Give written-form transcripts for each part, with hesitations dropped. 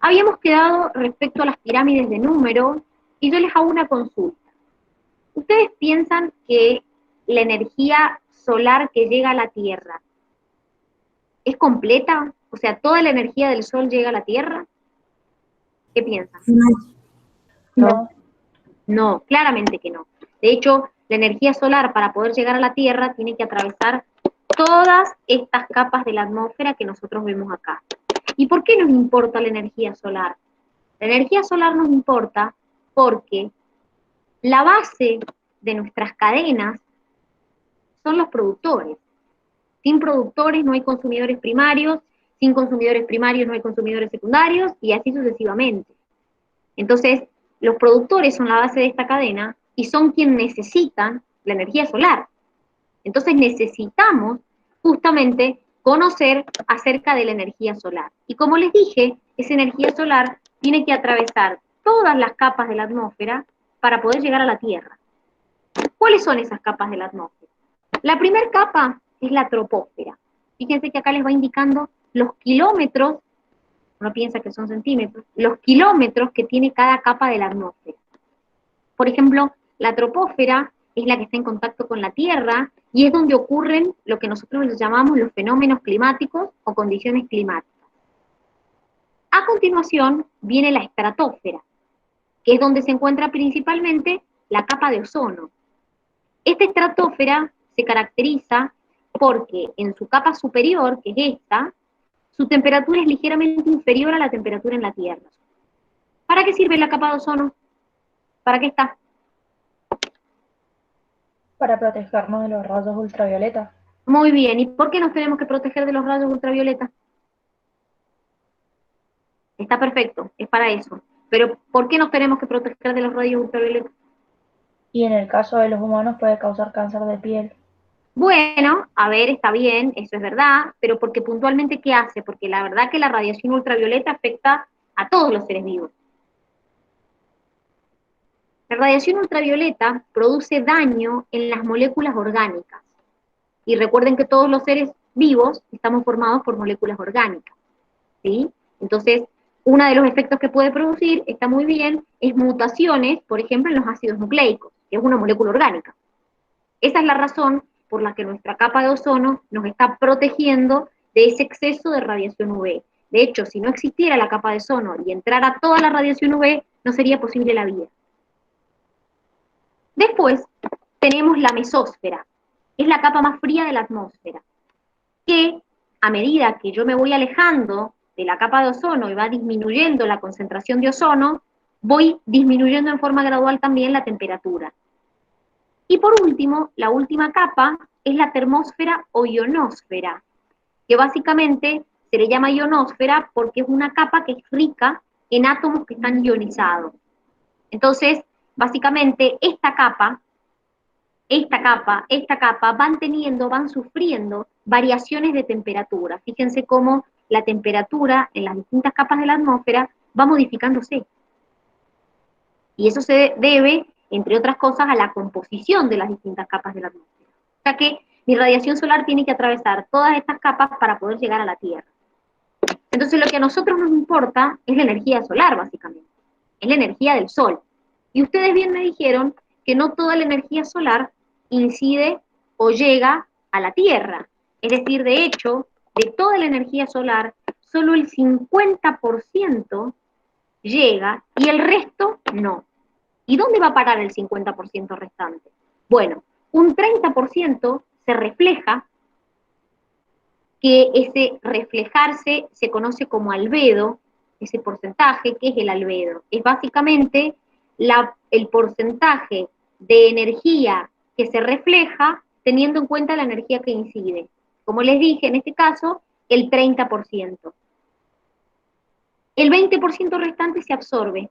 Habíamos quedado respecto a las pirámides de número, y yo les hago una consulta. ¿Ustedes piensan que la energía solar que llega a la Tierra es completa? O sea, ¿toda la energía del Sol llega a la Tierra? ¿Qué piensan? No, No. No, claramente que no. De hecho, la energía solar para poder llegar a la Tierra tiene que atravesar todas estas capas de la atmósfera que nosotros vemos acá. ¿Y por qué nos importa la energía solar? La energía solar nos importa porque la base de nuestras cadenas son los productores. Sin productores no hay consumidores primarios, sin consumidores primarios no hay consumidores secundarios, y así sucesivamente. Entonces, los productores son la base de esta cadena y son quienes necesitan la energía solar. Entonces necesitamos justamente conocer acerca de la energía solar. Y como les dije, esa energía solar tiene que atravesar todas las capas de la atmósfera para poder llegar a la Tierra. ¿Cuáles son esas capas de la atmósfera? La primera capa es la troposfera. Fíjense que acá les va indicando los kilómetros, uno piensa que son centímetros, los kilómetros que tiene cada capa de la atmósfera. Por ejemplo, la troposfera es la que está en contacto con la Tierra y es donde ocurren lo que nosotros llamamos los fenómenos climáticos o condiciones climáticas. A continuación viene la estratosfera, que es donde se encuentra principalmente la capa de ozono. Esta estratosfera se caracteriza porque en su capa superior, que es esta, su temperatura es ligeramente inferior a la temperatura en la Tierra. ¿Para qué sirve la capa de ozono? ¿Para qué está? Para protegernos de los rayos ultravioleta. Muy bien, ¿y por qué nos tenemos que proteger de los rayos ultravioleta? Está perfecto, es para eso. Pero ¿por qué nos tenemos que proteger de los rayos ultravioleta? Y en el caso de los humanos puede causar cáncer de piel. Bueno, a ver, está bien, eso es verdad, pero porque puntualmente, ¿qué hace? Porque la verdad que la radiación ultravioleta afecta a todos los seres vivos. La radiación ultravioleta produce daño en las moléculas orgánicas. Y recuerden que todos los seres vivos estamos formados por moléculas orgánicas, ¿sí? Entonces, uno de los efectos que puede producir, está muy bien, es mutaciones, por ejemplo, en los ácidos nucleicos, que es una molécula orgánica. Esa es la razón por la que nuestra capa de ozono nos está protegiendo de ese exceso de radiación UV. De hecho, si no existiera la capa de ozono y entrara toda la radiación UV, no sería posible la vida. Después tenemos la mesósfera, es la capa más fría de la atmósfera, que a medida que yo me voy alejando de la capa de ozono y va disminuyendo la concentración de ozono, voy disminuyendo en forma gradual también la temperatura. Y por último, la última capa es la termósfera o ionosfera, que básicamente se le llama ionosfera porque es una capa que es rica en átomos que están ionizados. Entonces, básicamente, esta capa, van sufriendo variaciones de temperatura. Fíjense cómo la temperatura en las distintas capas de la atmósfera va modificándose. Y eso se debe, entre otras cosas, a la composición de las distintas capas de la atmósfera. O sea que mi radiación solar tiene que atravesar todas estas capas para poder llegar a la Tierra. Entonces lo que a nosotros nos importa es la energía solar, básicamente. Es la energía del Sol. Y ustedes bien me dijeron que no toda la energía solar incide o llega a la Tierra. Es decir, de hecho, de toda la energía solar, solo el 50% llega y el resto no. ¿Y dónde va a parar el 50% restante? Bueno, un 30% se refleja, que ese reflejarse se conoce como albedo, ese porcentaje. ¿Qué es el albedo? Es básicamente el porcentaje de energía que se refleja teniendo en cuenta la energía que incide. Como les dije, en este caso, el 30%. El 20% restante se absorbe,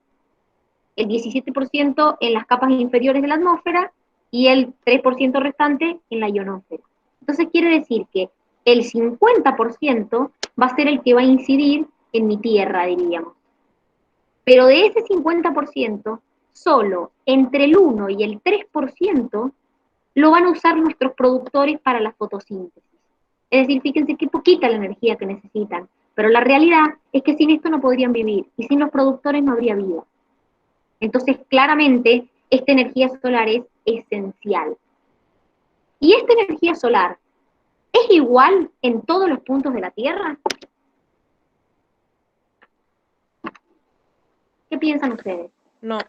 el 17% en las capas inferiores de la atmósfera y el 3% restante en la ionosfera. Entonces quiere decir que el 50% va a ser el que va a incidir en mi Tierra, diríamos. Pero de ese 50%, solo entre el 1 y el 3% lo van a usar nuestros productores para la fotosíntesis. Es decir, fíjense qué poquita la energía que necesitan. Pero la realidad es que sin esto no podrían vivir y sin los productores no habría vida. Entonces, claramente, esta energía solar es esencial. ¿Y esta energía solar es igual en todos los puntos de la Tierra? ¿Qué piensan ustedes? No.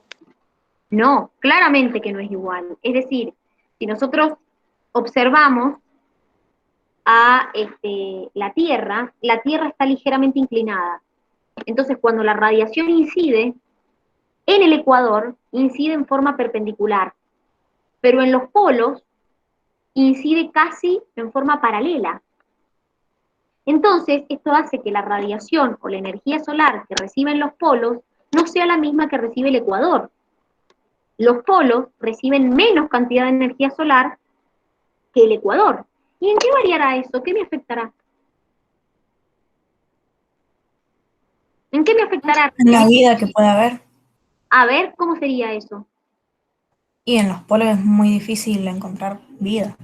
No, claramente que no es igual. Es decir, si nosotros observamos a la Tierra está ligeramente inclinada. Entonces, cuando la radiación incide en el ecuador, incide en forma perpendicular, pero en los polos incide casi en forma paralela. Entonces, esto hace que la radiación o la energía solar que reciben los polos no sea la misma que recibe el ecuador. Los polos reciben menos cantidad de energía solar que el ecuador. ¿Y en qué variará eso? ¿Qué me afectará? ¿En qué me afectará? En la vida que puede haber. A ver, ¿cómo sería eso? Y en los polos es muy difícil encontrar vida.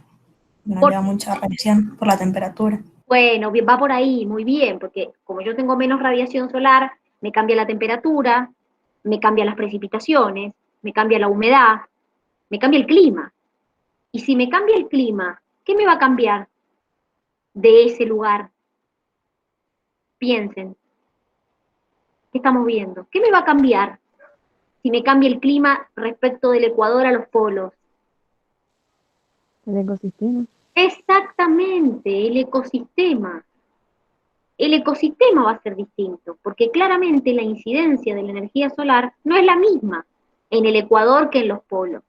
No lleva mucha radiación por la temperatura. Bueno, va por ahí, muy bien, porque como yo tengo menos radiación solar, me cambia la temperatura, me cambian las precipitaciones, me cambia la humedad, me cambia el clima. Y si me cambia el clima, ¿qué me va a cambiar de ese lugar? Piensen, ¿qué estamos viendo? ¿Qué me va a cambiar si me cambia el clima respecto del ecuador a los polos? El ecosistema. Exactamente, el ecosistema. El ecosistema va a ser distinto, porque claramente la incidencia de la energía solar no es la misma en el ecuador que en los polos.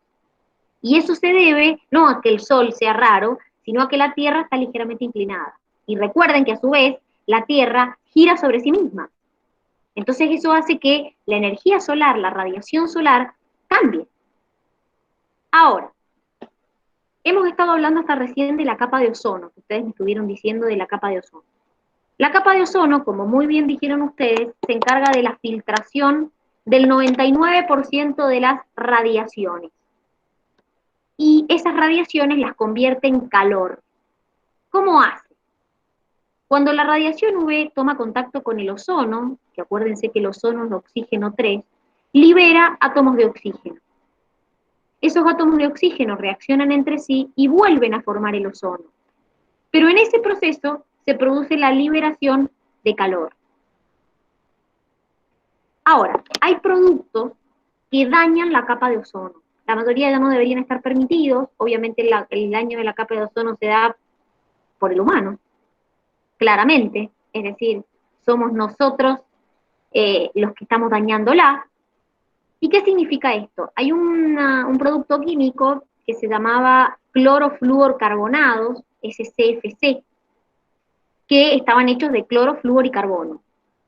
Y eso se debe no a que el Sol sea raro, sino a que la Tierra está ligeramente inclinada. Y recuerden que a su vez la Tierra gira sobre sí misma. Entonces eso hace que la energía solar, la radiación solar, cambie. Ahora, hemos estado hablando hasta recién de la capa de ozono, que ustedes me estuvieron diciendo de la capa de ozono. La capa de ozono, como muy bien dijeron ustedes, se encarga de la filtración del 99% de las radiaciones. Y esas radiaciones las convierte en calor. ¿Cómo hace? Cuando la radiación UV toma contacto con el ozono, que acuérdense que el ozono es oxígeno 3, libera átomos de oxígeno. Esos átomos de oxígeno reaccionan entre sí y vuelven a formar el ozono. Pero en ese proceso se produce la liberación de calor. Ahora, hay productos que dañan la capa de ozono. La mayoría ya no deberían estar permitidos. Obviamente el daño de la capa de ozono se da por el humano, claramente. Es decir, somos nosotros los que estamos dañándola. ¿Y qué significa esto? Hay un producto químico que se llamaba clorofluorcarbonados, SCFC, que estaban hechos de cloro, flúor y carbono,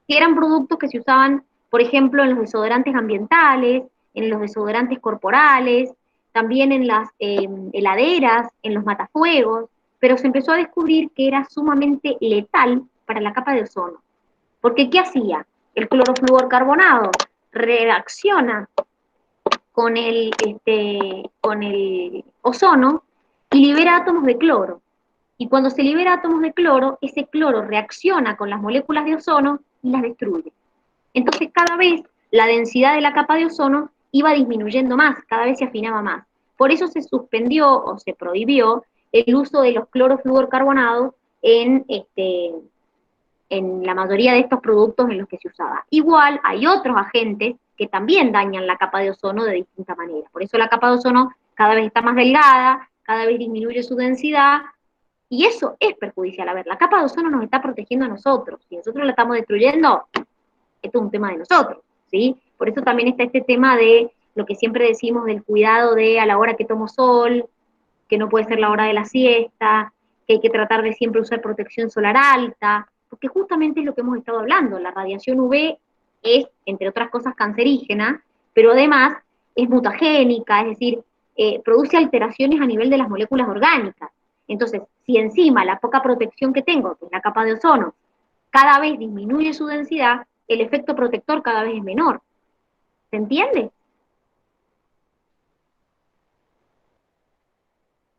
que eran productos que se usaban, por ejemplo, en los desodorantes ambientales, en los desodorantes corporales, también en las heladeras, en los matafuegos, pero se empezó a descubrir que era sumamente letal para la capa de ozono. Porque ¿qué hacía? El clorofluorcarbonado reacciona con el ozono y libera átomos de cloro. Y cuando se libera átomos de cloro, ese cloro reacciona con las moléculas de ozono y las destruye. Entonces cada vez la densidad de la capa de ozono iba disminuyendo más, cada vez se afinaba más. Por eso se suspendió o se prohibió el uso de los clorofluorcarbonados en la mayoría de estos productos en los que se usaba. Igual hay otros agentes que también dañan la capa de ozono de distinta manera. Por eso la capa de ozono cada vez está más delgada, cada vez disminuye su densidad, y eso es perjudicial. A ver, la capa de ozono nos está protegiendo a nosotros. Si nosotros la estamos destruyendo, esto es un tema de nosotros, ¿sí? Por eso también está este tema de lo que siempre decimos del cuidado de a la hora que tomo sol, que no puede ser la hora de la siesta, que hay que tratar de siempre usar protección solar alta, porque justamente es lo que hemos estado hablando. La radiación UV es, entre otras cosas, cancerígena, pero además es mutagénica, es decir, produce alteraciones a nivel de las moléculas orgánicas. Entonces, si encima la poca protección que tengo, que es la capa de ozono, cada vez disminuye su densidad, el efecto protector cada vez es menor. ¿Se entiende?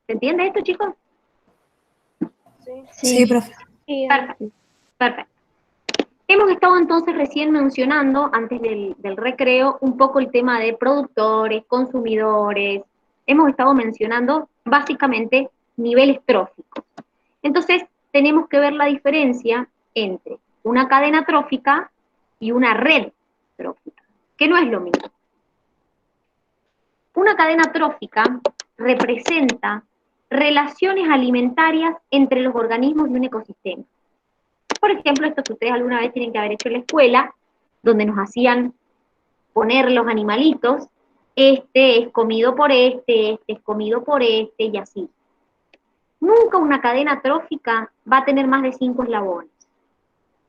¿Se entiende esto, chicos? Sí, Sí, profe. Perfecto, perfecto. Hemos estado entonces recién mencionando, antes del recreo, un poco el tema de productores, consumidores. Hemos estado mencionando básicamente niveles tróficos. Entonces, tenemos que ver la diferencia entre una cadena trófica y una red trófica, que no es lo mismo. Una cadena trófica representa relaciones alimentarias entre los organismos de un ecosistema. Por ejemplo, esto que ustedes alguna vez tienen que haber hecho en la escuela, donde nos hacían poner los animalitos, este es comido por este es comido por este, y así. Nunca una cadena trófica va a tener más de 5 eslabones.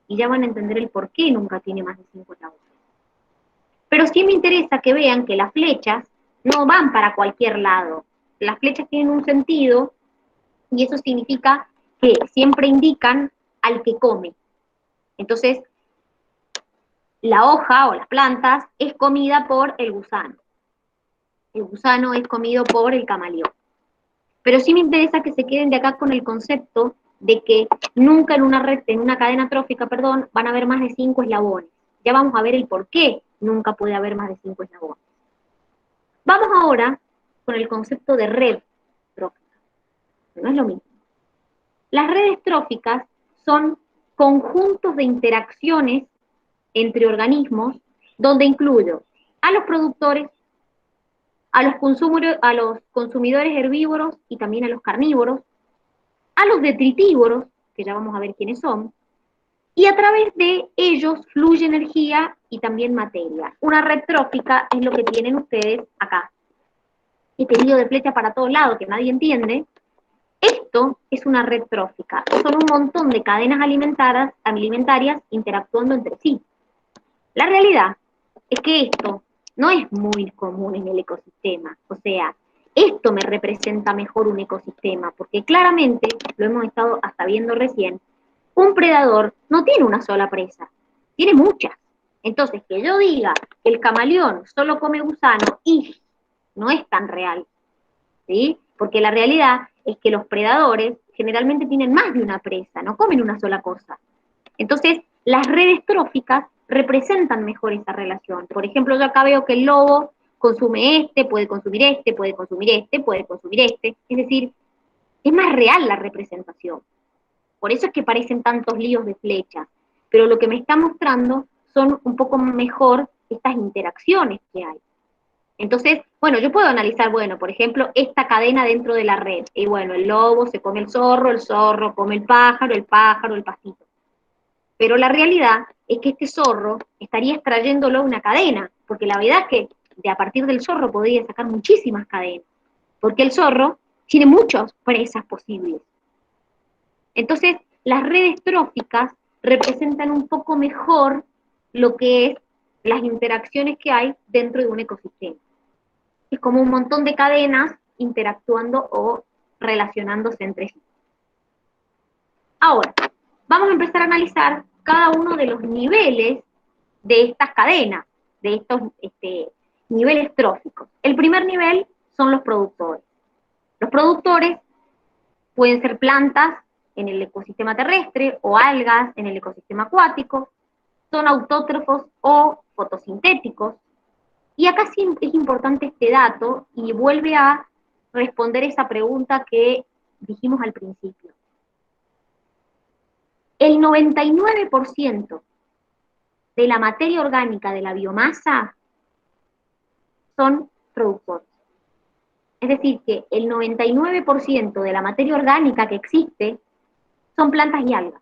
Y ya van a entender el por qué nunca tiene más de 5 eslabones. Pero sí me interesa que vean que las flechas no van para cualquier lado. Las flechas tienen un sentido, y eso significa que siempre indican al que come. Entonces, la hoja o las plantas es comida por el gusano. El gusano es comido por el camaleón. Pero sí me interesa que se queden de acá con el concepto de que nunca en una cadena trófica, perdón, van a haber más de 5 eslabones. Ya vamos a ver el por qué nunca puede haber más de 5 eslabones. Vamos ahora con el concepto de red trófica. No es lo mismo. Las redes tróficas son conjuntos de interacciones entre organismos donde incluyo a los productores, a los consumidores herbívoros y también a los carnívoros, a los detritívoros, que ya vamos a ver quiénes son, y a través de ellos fluye energía y también materia. Una red trófica es lo que tienen ustedes acá. Este lío de flecha para todos lados que nadie entiende. Esto es una red trófica. Son un montón de cadenas alimentarias interactuando entre sí. La realidad es que esto no es muy común en el ecosistema. O sea, esto me representa mejor un ecosistema, porque claramente, lo hemos estado hasta viendo recién, un predador no tiene una sola presa, tiene muchas. Entonces, que yo diga que el camaleón solo come gusano, y no es tan real, ¿sí? Porque la realidad es que los predadores generalmente tienen más de una presa, no comen una sola cosa. Entonces, las redes tróficas representan mejor esa relación. Por ejemplo, yo acá veo que el lobo consume este, puede consumir este, puede consumir este, puede consumir este. Es decir, es más real la representación. Por eso es que parecen tantos líos de flechas. Pero lo que me está mostrando son un poco mejor estas interacciones que hay. Entonces, bueno, yo puedo analizar, bueno, por ejemplo, esta cadena dentro de la red. Y bueno, el lobo se come el zorro come el pájaro, el pastito. Pero la realidad es que este zorro estaría extrayéndolo una cadena, porque la verdad es que a partir del zorro podría sacar muchísimas cadenas, porque el zorro tiene muchas presas posibles. Entonces, las redes tróficas representan un poco mejor lo que es las interacciones que hay dentro de un ecosistema. Es como un montón de cadenas interactuando o relacionándose entre sí. Ahora, vamos a empezar a analizar cada uno de los niveles de estas cadenas, de estos niveles tróficos. El primer nivel son los productores. Los productores pueden ser plantas en el ecosistema terrestre o algas en el ecosistema acuático, son autótrofos o fotosintéticos. Y acá sí es importante este dato y vuelve a responder esa pregunta que dijimos al principio. El 99% de la materia orgánica de la biomasa son productores. Es decir, que el 99% de la materia orgánica que existe son plantas y algas.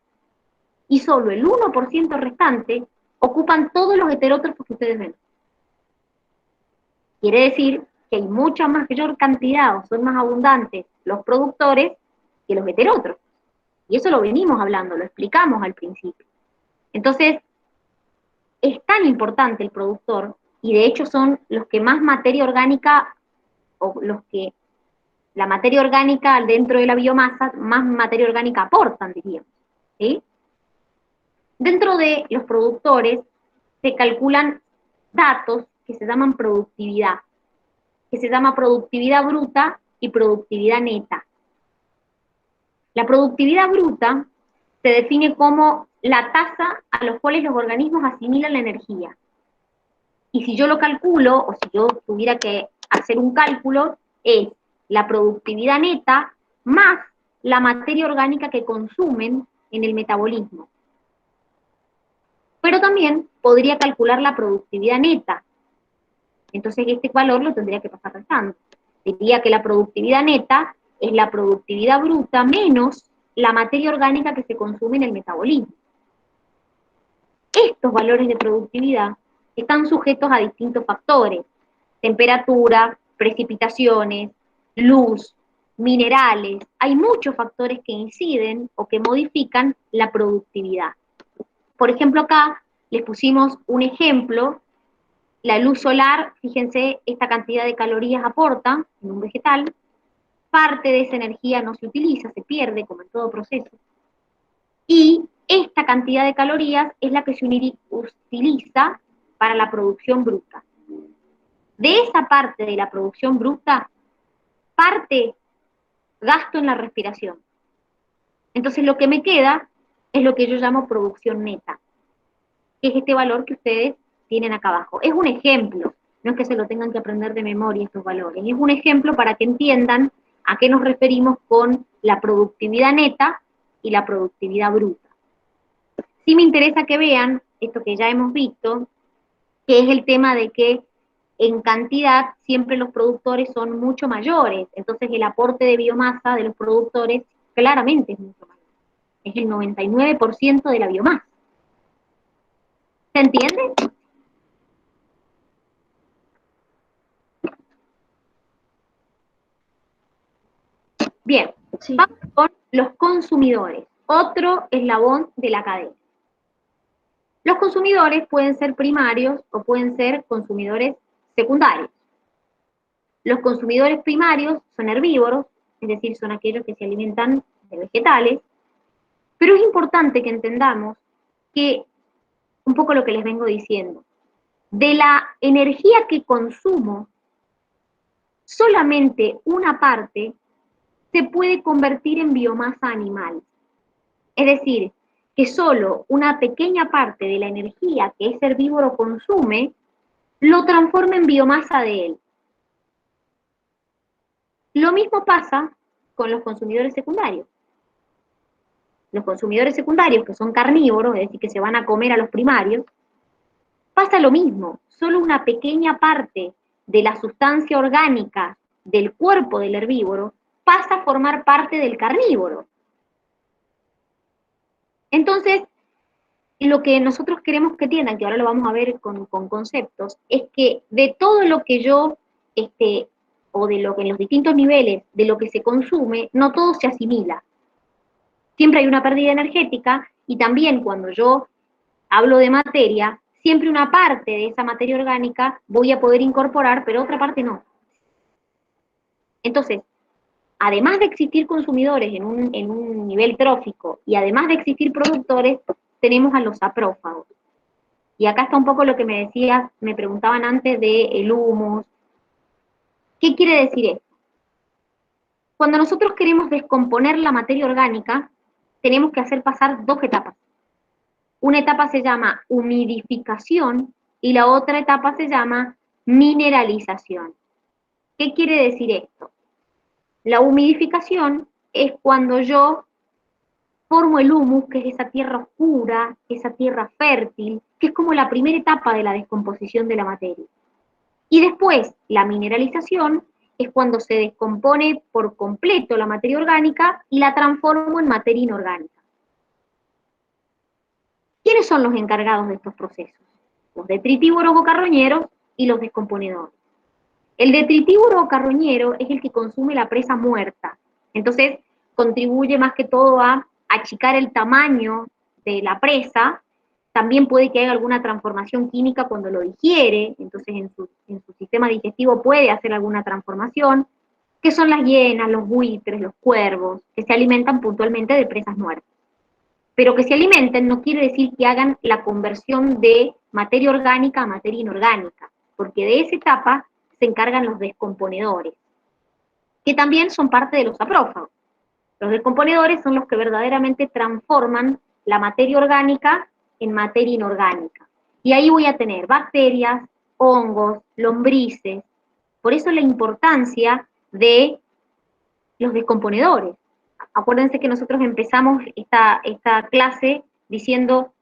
Y solo el 1% restante ocupan todos los heterótrofos que ustedes ven. Quiere decir que hay mucha mayor cantidad, o son más abundantes los productores que los heterótrofos. Y eso lo venimos hablando, lo explicamos al principio. Entonces, es tan importante el productor, y de hecho son los que más materia orgánica, o los que la materia orgánica dentro de la biomasa, más materia orgánica aportan, diríamos. ¿Sí? Dentro de los productores se calculan datos que se llaman productividad, que se llama productividad bruta y productividad neta. La productividad bruta se define como la tasa a los cuales los organismos asimilan la energía. Y si yo lo calculo, o si yo tuviera que hacer un cálculo, es la productividad neta más la materia orgánica que consumen en el metabolismo. Pero también podría calcular la productividad neta. Entonces este valor lo tendría que pasar restando. Diría que la productividad neta es la productividad bruta menos la materia orgánica que se consume en el metabolismo. Estos valores de productividad están sujetos a distintos factores: temperatura, precipitaciones, luz, minerales. Hay muchos factores que inciden o que modifican la productividad. Por ejemplo, acá les pusimos un ejemplo. La luz solar, fíjense, esta cantidad de calorías aporta en un vegetal. Parte de esa energía no se utiliza, se pierde, como en todo proceso. Y esta cantidad de calorías es la que se utiliza para la producción bruta. De esa parte de la producción bruta, parte gasto en la respiración. Entonces lo que me queda es lo que yo llamo producción neta, que es este valor que ustedes tienen acá abajo. Es un ejemplo, no es que se lo tengan que aprender de memoria estos valores, es un ejemplo para que entiendan a qué nos referimos con la productividad neta y la productividad bruta. Sí me interesa que vean esto que ya hemos visto, que es el tema de que en cantidad siempre los productores son mucho mayores, entonces el aporte de biomasa de los productores claramente es mucho mayor. Es el 99% de la biomasa. ¿Se entiende? Bien, Sí. vamos con los consumidores, otro eslabón de la cadena. Los consumidores pueden ser primarios o pueden ser consumidores secundarios. Los consumidores primarios son herbívoros, es decir, son aquellos que se alimentan de vegetales, pero es importante que entendamos que, un poco lo que les vengo diciendo, de la energía que consumo, solamente una parte se puede convertir en biomasa animal. Es decir, que solo una pequeña parte de la energía que ese herbívoro consume lo transforma en biomasa de él. Lo mismo pasa con los consumidores secundarios. Los consumidores secundarios, que son carnívoros, es decir, que se van a comer a los primarios, pasa lo mismo. Solo una pequeña parte de la sustancia orgánica del cuerpo del herbívoro pasa a formar parte del carnívoro. Entonces, lo que nosotros queremos que entiendan, que ahora lo vamos a ver con conceptos, es que de todo lo que yo, o de lo que en los distintos niveles de lo que se consume, no todo se asimila. Siempre hay una pérdida energética, y también cuando yo hablo de materia, siempre una parte de esa materia orgánica voy a poder incorporar, pero otra parte no. Entonces, además de existir consumidores en un nivel trófico y además de existir productores, tenemos a los saprófagos. Y acá está un poco lo que me decías, me preguntaban antes del humus. ¿Qué quiere decir esto? Cuando nosotros queremos descomponer la materia orgánica, tenemos que hacer pasar dos etapas. Una etapa se llama humidificación y la otra etapa se llama mineralización. ¿Qué quiere decir esto? La humidificación es cuando yo formo el humus, que es esa tierra oscura, esa tierra fértil, que es como la primera etapa de la descomposición de la materia. Y después, la mineralización es cuando se descompone por completo la materia orgánica y la transformo en materia inorgánica. ¿Quiénes son los encargados de estos procesos? Los detritívoros o carroñeros y los descomponedores. El detritívoro o carroñero es el que consume la presa muerta. Entonces, contribuye más que todo a achicar el tamaño de la presa. También puede que haya alguna transformación química cuando lo digiere, entonces en su sistema digestivo puede hacer alguna transformación, que son las hienas, los buitres, los cuervos, que se alimentan puntualmente de presas muertas. Pero que se alimenten no quiere decir que hagan la conversión de materia orgánica a materia inorgánica, porque de esa etapa se encargan los descomponedores, que también son parte de los saprófagos. Los descomponedores son los que verdaderamente transforman la materia orgánica en materia inorgánica. Y ahí voy a tener bacterias, hongos, lombrices. Por eso la importancia de los descomponedores. Acuérdense que nosotros empezamos esta clase diciendo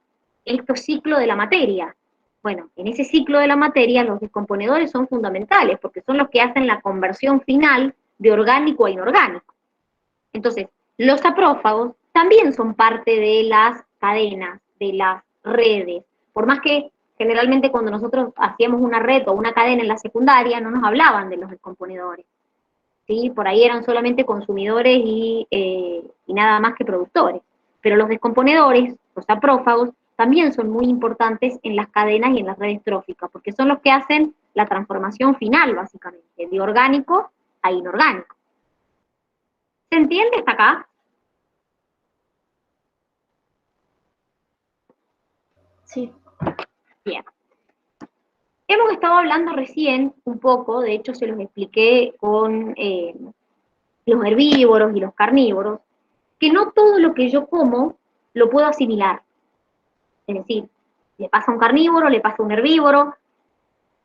esto ciclo de la materia. Bueno, en ese ciclo de la materia los descomponedores son fundamentales porque son los que hacen la conversión final de orgánico a inorgánico. Entonces, los saprófagos también son parte de las cadenas, de las redes. Por más que generalmente cuando nosotros hacíamos una red o una cadena en la secundaria no nos hablaban de los descomponedores. ¿Sí? Por ahí eran solamente consumidores y nada más que productores. Pero los descomponedores, los saprófagos, también son muy importantes en las cadenas y en las redes tróficas, porque son los que hacen la transformación final, básicamente, de orgánico a inorgánico. ¿Se entiende hasta acá? Sí. Bien. Hemos estado hablando recién un poco, de hecho se los expliqué con los herbívoros y los carnívoros, que no todo lo que yo como lo puedo asimilar. Es decir, le pasa a un carnívoro, le pasa a un herbívoro,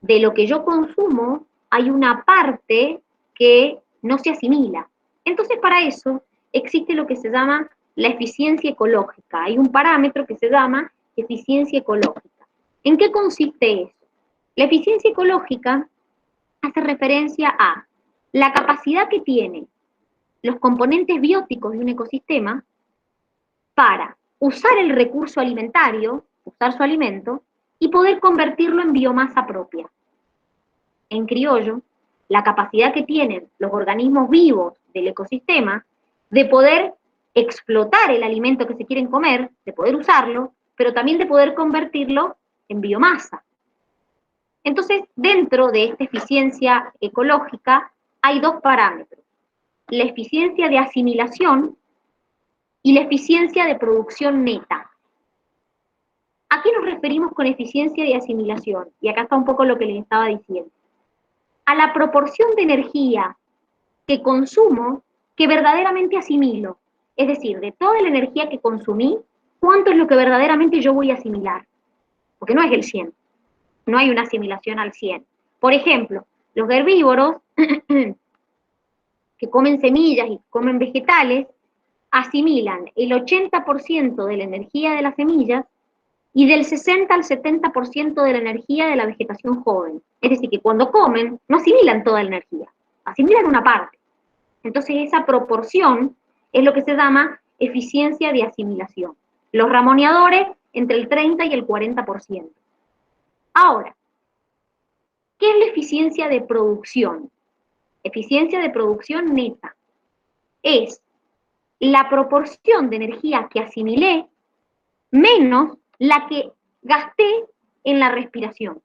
de lo que yo consumo hay una parte que no se asimila. Entonces, para eso existe lo que se llama la eficiencia ecológica. Hay un parámetro que se llama eficiencia ecológica. ¿En qué consiste eso? La eficiencia ecológica hace referencia a la capacidad que tienen los componentes bióticos de un ecosistema para usar el recurso alimentario, usar su alimento, y poder convertirlo en biomasa propia. En criollo, la capacidad que tienen los organismos vivos del ecosistema de poder explotar el alimento que se quieren comer, de poder usarlo, pero también de poder convertirlo en biomasa. Entonces, dentro de esta eficiencia ecológica hay dos parámetros: la eficiencia de asimilación y la eficiencia de producción neta. ¿A qué nos referimos con eficiencia de asimilación? Y acá está un poco lo que les estaba diciendo. A la proporción de energía que consumo que verdaderamente asimilo. Es decir, de toda la energía que consumí, ¿cuánto es lo que verdaderamente yo voy a asimilar? Porque no es el 100. No hay una asimilación al 100. Por ejemplo, los herbívoros que comen semillas y comen vegetales, asimilan el 80% de la energía de las semillas y del 60 al 70% de la energía de la vegetación joven. Es decir, que cuando comen, no asimilan toda la energía, asimilan una parte. Entonces, esa proporción es lo que se llama eficiencia de asimilación. Los ramoneadores, entre el 30 y el 40%. Ahora, ¿qué es la eficiencia de producción? Eficiencia de producción neta. Es la proporción de energía que asimilé menos la que gasté en la respiración.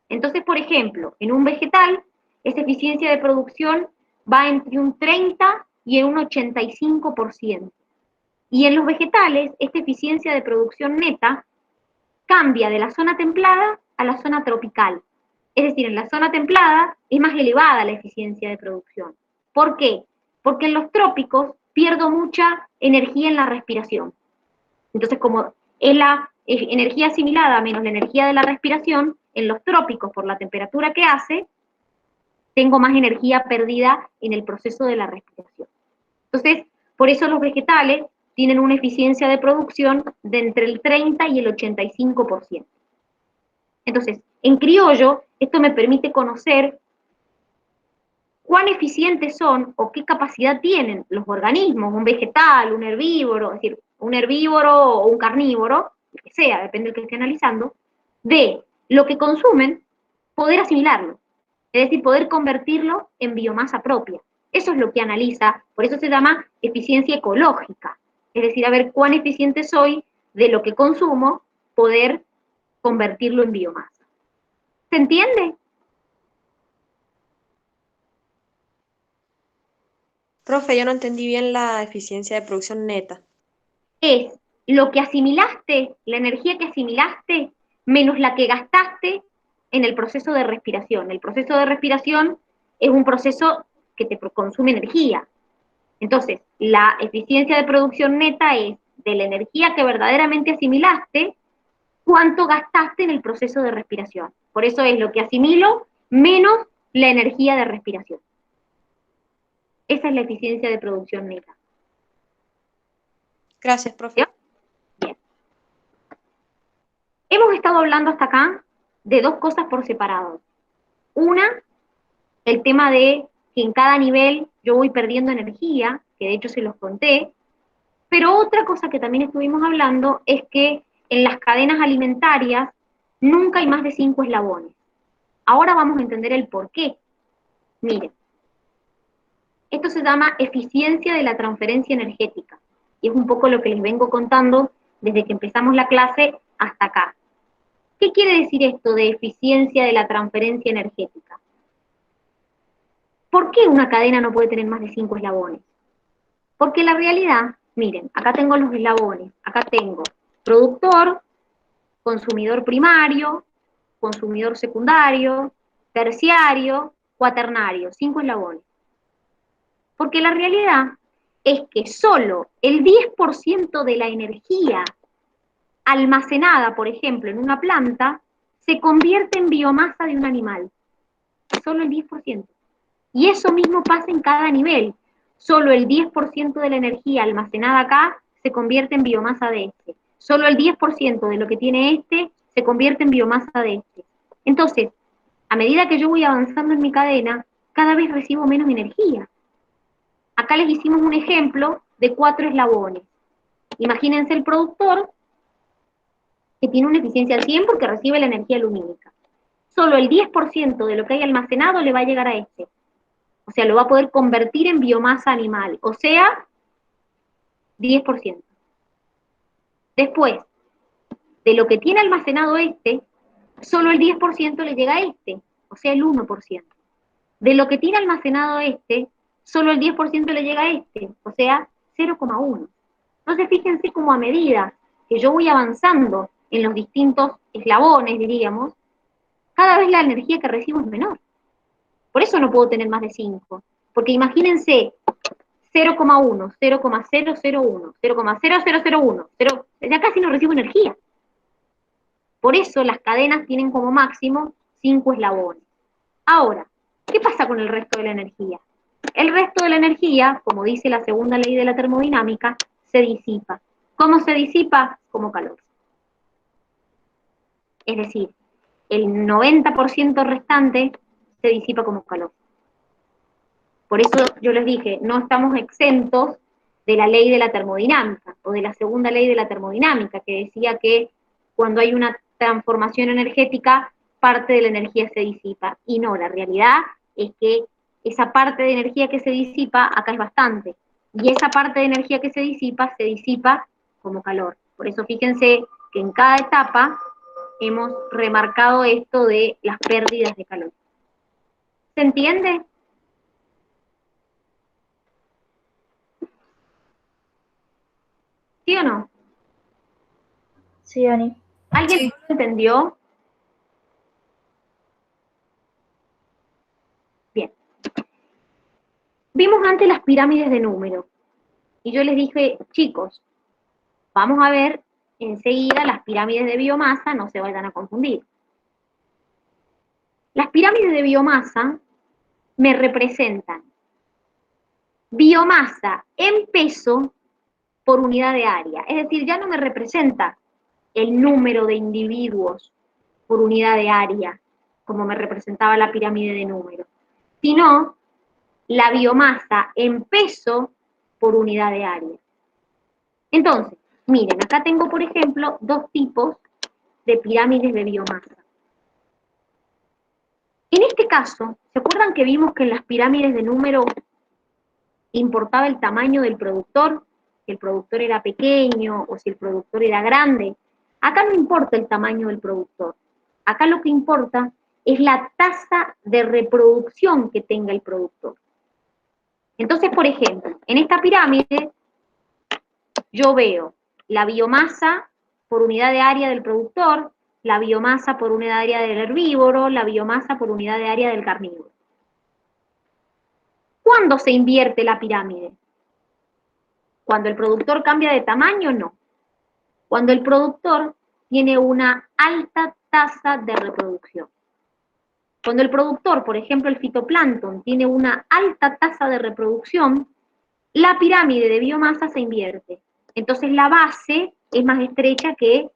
Entonces, por ejemplo, en un vegetal, esa eficiencia de producción va entre un 30 y un 85%. Y en los vegetales, esta eficiencia de producción neta cambia de la zona templada a la zona tropical. Es decir, en la zona templada es más elevada la eficiencia de producción. ¿Por qué? Porque en los trópicos pierdo mucha energía en la respiración. Entonces, como es la energía asimilada menos la energía de la respiración, en los trópicos, por la temperatura que hace, tengo más energía perdida en el proceso de la respiración. Entonces, por eso los vegetales tienen una eficiencia de producción de entre el 30 y el 85%. Entonces, en criollo, esto me permite conocer cuán eficientes son o qué capacidad tienen los organismos, un vegetal, un herbívoro, es decir, un herbívoro o un carnívoro, lo que sea, depende del que esté analizando, de lo que consumen, poder asimilarlo, es decir, poder convertirlo en biomasa propia. Eso es lo que analiza, por eso se llama eficiencia ecológica, es decir, a ver cuán eficiente soy de lo que consumo, poder convertirlo en biomasa. ¿Se entiende? Profe, yo no entendí bien la eficiencia de producción neta. Es lo que asimilaste, la energía que asimilaste, menos la que gastaste en el proceso de respiración. El proceso de respiración es un proceso que te consume energía. Entonces, la eficiencia de producción neta es de la energía que verdaderamente asimilaste, cuánto gastaste en el proceso de respiración. Por eso es lo que asimilo menos la energía de respiración. Esa es la eficiencia de producción neta. Gracias, profe. ¿Ya? Bien. Hemos estado hablando hasta acá de dos cosas por separado. Una, el tema de que en cada nivel yo voy perdiendo energía, que de hecho se los conté, pero otra cosa que también estuvimos hablando es que en las cadenas alimentarias nunca hay más de 5 eslabones. Ahora vamos a entender el por qué. Miren, esto se llama eficiencia de la transferencia energética, y es un poco lo que les vengo contando desde que empezamos la clase hasta acá. ¿Qué quiere decir esto de eficiencia de la transferencia energética? ¿Por qué una cadena no puede tener más de 5 eslabones? Porque la realidad, miren, acá tengo los eslabones, acá tengo productor, consumidor primario, consumidor secundario, terciario, cuaternario, 5 eslabones. Porque la realidad es que solo el 10% de la energía almacenada, por ejemplo, en una planta, se convierte en biomasa de un animal. Solo el 10%. Y eso mismo pasa en cada nivel. Solo el 10% de la energía almacenada acá se convierte en biomasa de este. Solo el 10% de lo que tiene este se convierte en biomasa de este. Entonces, a medida que yo voy avanzando en mi cadena, cada vez recibo menos energía. Acá les hicimos un ejemplo de 4 eslabones. Imagínense el productor que tiene una eficiencia al 100 porque recibe la energía lumínica. Solo el 10% de lo que hay almacenado le va a llegar a este. O sea, lo va a poder convertir en biomasa animal. O sea, 10%. Después, de lo que tiene almacenado este, solo el 10% le llega a este. O sea, el 1%. De lo que tiene almacenado este, solo el 10% le llega a este. O sea, 0,1. Entonces, fíjense cómo a medida que yo voy avanzando en los distintos eslabones, diríamos, cada vez la energía que recibo es menor. Por eso no puedo tener más de 5. Porque imagínense 0,1, 0,001, 0,0001, ya casi no recibo energía. Por eso las cadenas tienen como máximo 5 eslabones. Ahora, ¿qué pasa con el resto de la energía? El resto de la energía, como dice la segunda ley de la termodinámica, se disipa. ¿Cómo se disipa? Como calor. Es decir, el 90% restante se disipa como calor. Por eso yo les dije, no estamos exentos de la ley de la termodinámica, o de la segunda ley de la termodinámica, que decía que cuando hay una transformación energética, parte de la energía se disipa. Y no, la realidad es que esa parte de energía que se disipa, acá es bastante. Y esa parte de energía que se disipa como calor. Por eso fíjense que en cada etapa hemos remarcado esto de las pérdidas de calor. ¿Se entiende? ¿Sí o no? Sí, Ani. ¿Alguien Sí. lo entendió? Bien. Vimos antes las pirámides de número. Y yo les dije, chicos, vamos a ver enseguida las pirámides de biomasa, no se vayan a confundir. Las pirámides de biomasa me representan biomasa en peso por unidad de área. Es decir, ya no me representa el número de individuos por unidad de área, como me representaba la pirámide de número, sino la biomasa en peso por unidad de área. Entonces, miren, acá tengo, por ejemplo, dos tipos de pirámides de biomasa. En este caso, ¿se acuerdan que vimos que en las pirámides de número importaba el tamaño del productor? Si el productor era pequeño o si el productor era grande. Acá no importa el tamaño del productor. Acá lo que importa es la tasa de reproducción que tenga el productor. Entonces, por ejemplo, en esta pirámide yo veo la biomasa por unidad de área del productor, la biomasa por unidad de área del herbívoro, la biomasa por unidad de área del carnívoro. ¿Cuándo se invierte la pirámide? Cuando el productor cambia de tamaño, no. Cuando el productor tiene una alta tasa de reproducción. Cuando el productor, por ejemplo el fitoplancton, tiene una alta tasa de reproducción, la pirámide de biomasa se invierte. Entonces la base es más estrecha que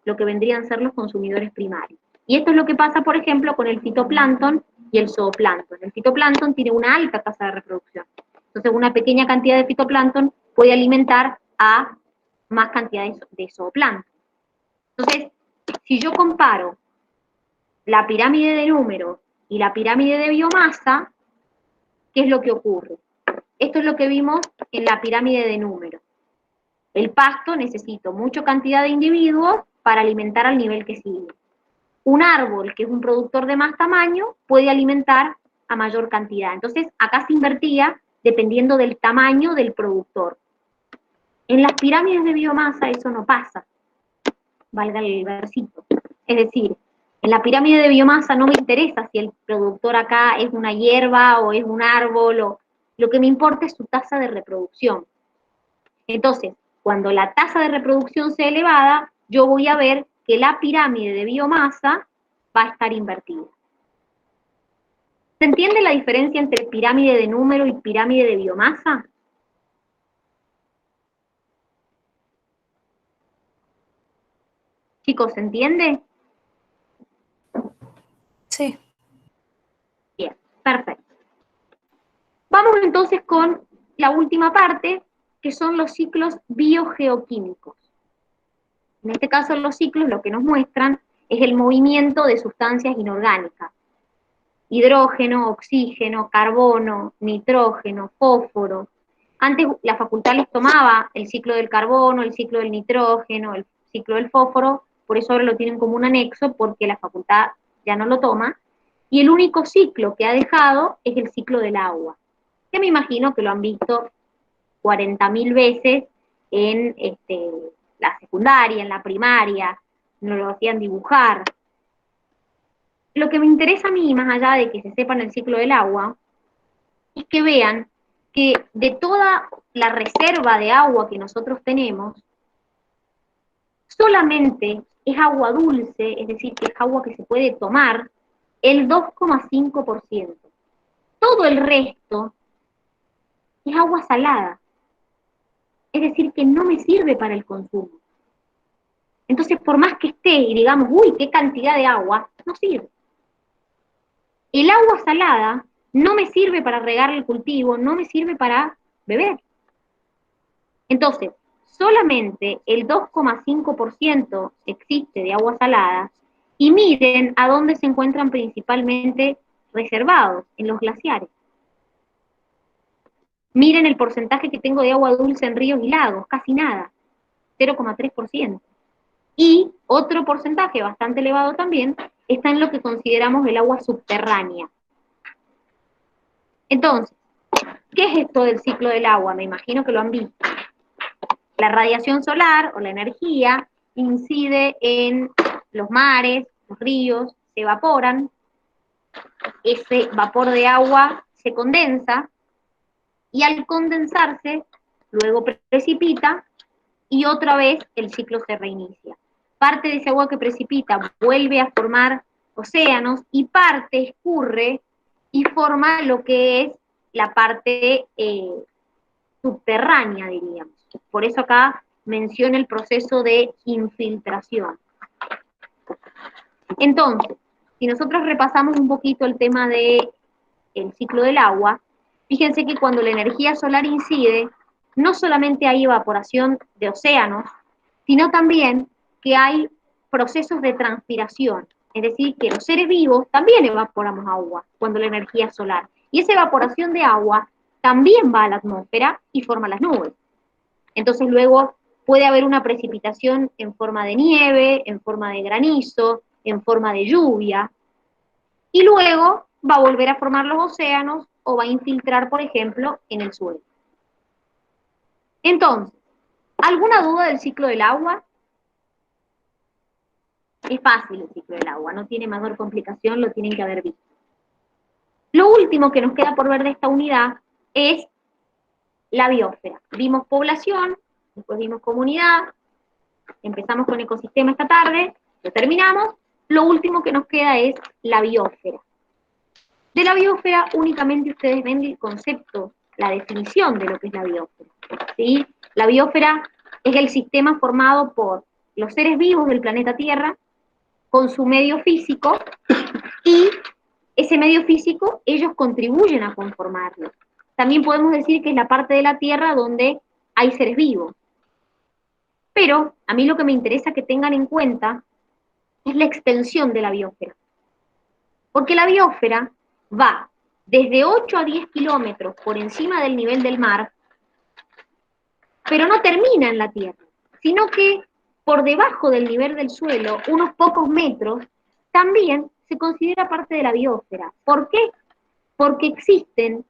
lo que vendrían a ser los consumidores primarios. Y esto es lo que pasa, por ejemplo, con el fitoplancton y el zooplancton. El fitoplancton tiene una alta tasa de reproducción. Entonces una pequeña cantidad de fitoplancton puede alimentar a más cantidad de zooplancton. Entonces, si yo comparo la pirámide de número y la pirámide de biomasa, ¿qué es lo que ocurre? Esto es lo que vimos en la pirámide de número. El pasto necesita mucha cantidad de individuos para alimentar al nivel que sigue. Un árbol, que es un productor de más tamaño, puede alimentar a mayor cantidad. Entonces, acá se invertía dependiendo del tamaño del productor. En las pirámides de biomasa eso no pasa, valga el versito. Es decir, en la pirámide de biomasa no me interesa si el productor acá es una hierba o es un árbol, lo que me importa es su tasa de reproducción. Entonces, cuando la tasa de reproducción sea elevada, yo voy a ver que la pirámide de biomasa va a estar invertida. ¿Se entiende la diferencia entre pirámide de número y pirámide de biomasa? Chicos, ¿se entiende? Sí. Bien, perfecto. Vamos entonces con la última parte, que son los ciclos biogeoquímicos. En este caso, los ciclos lo que nos muestran es el movimiento de sustancias inorgánicas. Hidrógeno, oxígeno, carbono, nitrógeno, fósforo. Antes la facultad les tomaba el ciclo del carbono, el ciclo del nitrógeno, el ciclo del fósforo, por eso ahora lo tienen como un anexo, porque la facultad ya no lo toma, y el único ciclo que ha dejado es el ciclo del agua, que me imagino que lo han visto 40.000 veces en la secundaria, en la primaria, nos lo hacían dibujar. Lo que me interesa a mí, más allá de que se sepan el ciclo del agua, es que vean que de toda la reserva de agua que nosotros tenemos, solamente es agua dulce, es decir, que es agua que se puede tomar, el 2,5%. Todo el resto es agua salada, es decir, que no me sirve para el consumo. Entonces, por más que esté y digamos, uy, qué cantidad de agua, no sirve. El agua salada no me sirve para regar el cultivo, no me sirve para beber. Entonces, solamente el 2,5% existe de agua salada, y miren a dónde se encuentran principalmente reservados, en los glaciares. Miren el porcentaje que tengo de agua dulce en ríos y lagos, casi nada, 0,3%. Y otro porcentaje bastante elevado también está en lo que consideramos el agua subterránea. Entonces, ¿qué es esto del ciclo del agua? Me imagino que lo han visto. La radiación solar o la energía incide en los mares, los ríos, se evaporan, ese vapor de agua se condensa, y al condensarse, luego precipita, y otra vez el ciclo se reinicia. Parte de ese agua que precipita vuelve a formar océanos, y parte escurre y forma lo que es la parte subterránea, diríamos. Por eso acá menciona el proceso de infiltración. Entonces, si nosotros repasamos un poquito el tema del ciclo del agua, fíjense que cuando la energía solar incide, no solamente hay evaporación de océanos, sino también que hay procesos de transpiración, es decir, que los seres vivos también evaporamos agua cuando la energía es solar. Y esa evaporación de agua también va a la atmósfera y forma las nubes. Entonces luego puede haber una precipitación en forma de nieve, en forma de granizo, en forma de lluvia, y luego va a volver a formar los océanos o va a infiltrar, por ejemplo, en el suelo. Entonces, ¿alguna duda del ciclo del agua? Es fácil el ciclo del agua, no tiene mayor complicación, lo tienen que haber visto. Lo último que nos queda por ver de esta unidad es la biosfera. Vimos población, después vimos comunidad, empezamos con ecosistema esta tarde, lo terminamos, lo último que nos queda es la biosfera. De la biosfera únicamente ustedes ven el concepto, la definición de lo que es la biosfera, ¿sí? La biosfera es el sistema formado por los seres vivos del planeta Tierra, con su medio físico, y ese medio físico ellos contribuyen a conformarlo. También podemos decir que es la parte de la Tierra donde hay seres vivos. Pero a mí lo que me interesa que tengan en cuenta es la extensión de la biosfera. Porque la biosfera va desde 8 a 10 kilómetros por encima del nivel del mar, pero no termina en la Tierra, sino que por debajo del nivel del suelo, unos pocos metros, también se considera parte de la biosfera. ¿Por qué? Porque existen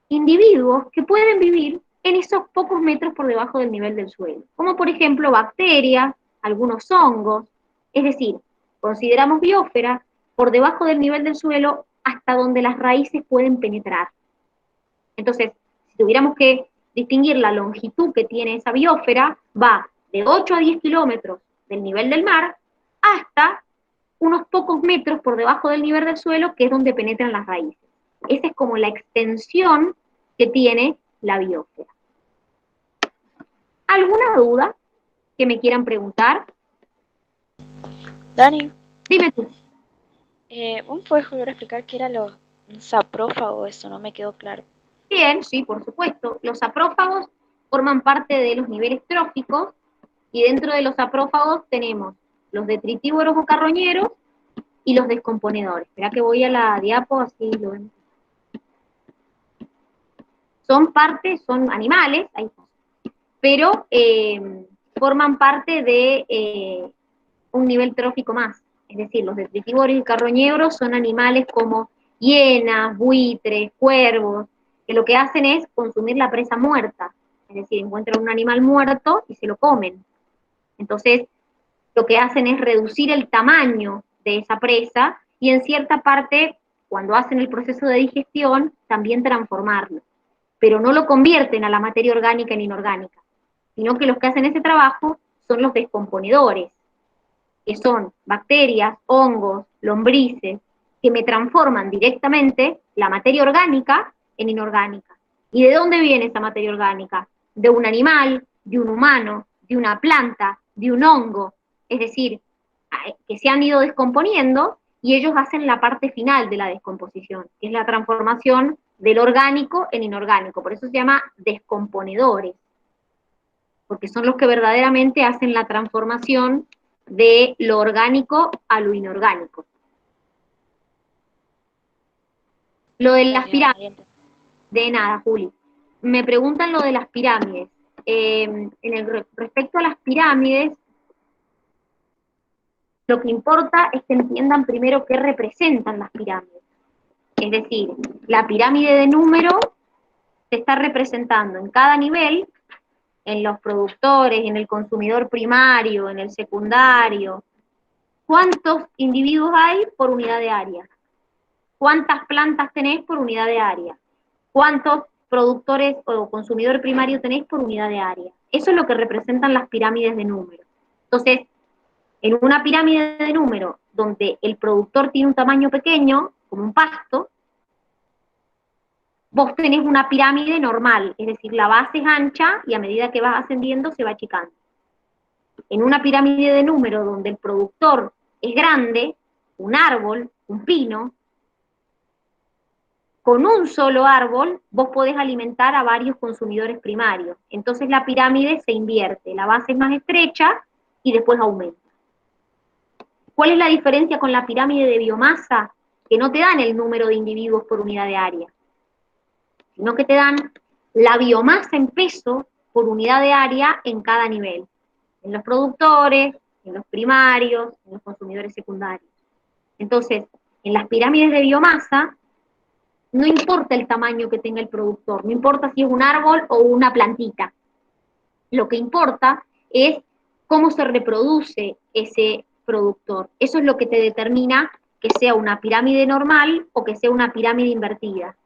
individuos que pueden vivir en esos pocos metros por debajo del nivel del suelo, como por ejemplo bacterias, algunos hongos, es decir, consideramos biosfera por debajo del nivel del suelo hasta donde las raíces pueden penetrar. Entonces, si tuviéramos que distinguir la longitud que tiene esa biosfera, va de 8 a 10 kilómetros del nivel del mar hasta unos pocos metros por debajo del nivel del suelo, que es donde penetran las raíces. Esa es como la extensión que tiene la biosfera. ¿Alguna duda que me quieran preguntar? Dani, Dime tú. ¿vos puedes volver a explicar qué era los saprófagos? Eso no me quedó claro. Bien, sí, por supuesto. Los saprófagos forman parte de los niveles tróficos y dentro de los saprófagos tenemos los detritívoros o carroñeros y los descomponedores. Espera que voy a la diapo, así lo ven. Son animales, ahí está, pero forman parte de un nivel trófico más. Es decir, los detritívoros y carroñeros son animales como hienas, buitres, cuervos, que lo que hacen es consumir la presa muerta. Es decir, encuentran un animal muerto y se lo comen. Entonces, lo que hacen es reducir el tamaño de esa presa y en cierta parte, cuando hacen el proceso de digestión, también transformarlo. Pero no lo convierten a la materia orgánica en inorgánica, sino que los que hacen ese trabajo son los descomponedores, que son bacterias, hongos, lombrices, que me transforman directamente la materia orgánica en inorgánica. ¿Y de dónde viene esa materia orgánica? De un animal, de un humano, de una planta, de un hongo, es decir, que se han ido descomponiendo y ellos hacen la parte final de la descomposición, que es la transformación del orgánico en inorgánico. Por eso se llama descomponedores, porque son los que verdaderamente hacen la transformación de lo orgánico a lo inorgánico. Lo de las pirámides, de nada, Juli. Me preguntan lo de las pirámides. Respecto a las pirámides, lo que importa es que entiendan primero qué representan las pirámides. Es decir, la pirámide de número se está representando en cada nivel, en los productores, en el consumidor primario, en el secundario. ¿Cuántos individuos hay por unidad de área? ¿Cuántas plantas tenés por unidad de área? ¿Cuántos productores o consumidor primario tenés por unidad de área? Eso es lo que representan las pirámides de número. Entonces, en una pirámide de número donde el productor tiene un tamaño pequeño, como un pasto, vos tenés una pirámide normal, es decir, la base es ancha y a medida que vas ascendiendo se va achicando. En una pirámide de número donde el productor es grande, un árbol, un pino, con un solo árbol vos podés alimentar a varios consumidores primarios. Entonces la pirámide se invierte, la base es más estrecha y después aumenta. ¿Cuál es la diferencia con la pirámide de biomasa? Que no te dan el número de individuos por unidad de área, sino que te dan la biomasa en peso por unidad de área en cada nivel, en los productores, en los primarios, en los consumidores secundarios. Entonces, en las pirámides de biomasa, no importa el tamaño que tenga el productor, no importa si es un árbol o una plantita. Lo que importa es cómo se reproduce ese productor. Eso es lo que te determina que sea una pirámide normal o que sea una pirámide invertida.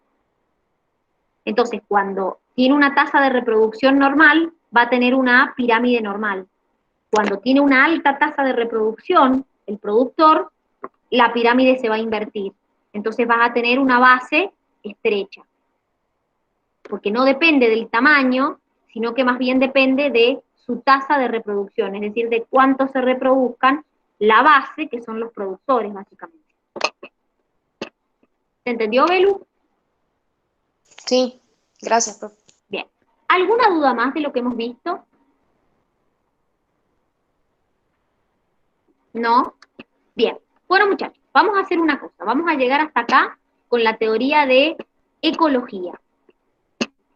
Entonces, cuando tiene una tasa de reproducción normal, va a tener una pirámide normal. Cuando tiene una alta tasa de reproducción, el productor, la pirámide se va a invertir. Entonces vas a tener una base estrecha. Porque no depende del tamaño, sino que más bien depende de su tasa de reproducción, es decir, de cuánto se reproduzcan la base, que son los productores, básicamente. ¿Se entendió, Belu? Sí, gracias, profe. Bien. ¿Alguna duda más de lo que hemos visto? ¿No? Bien. Bueno, muchachos, vamos a hacer una cosa. Vamos a llegar hasta acá con la teoría de ecología.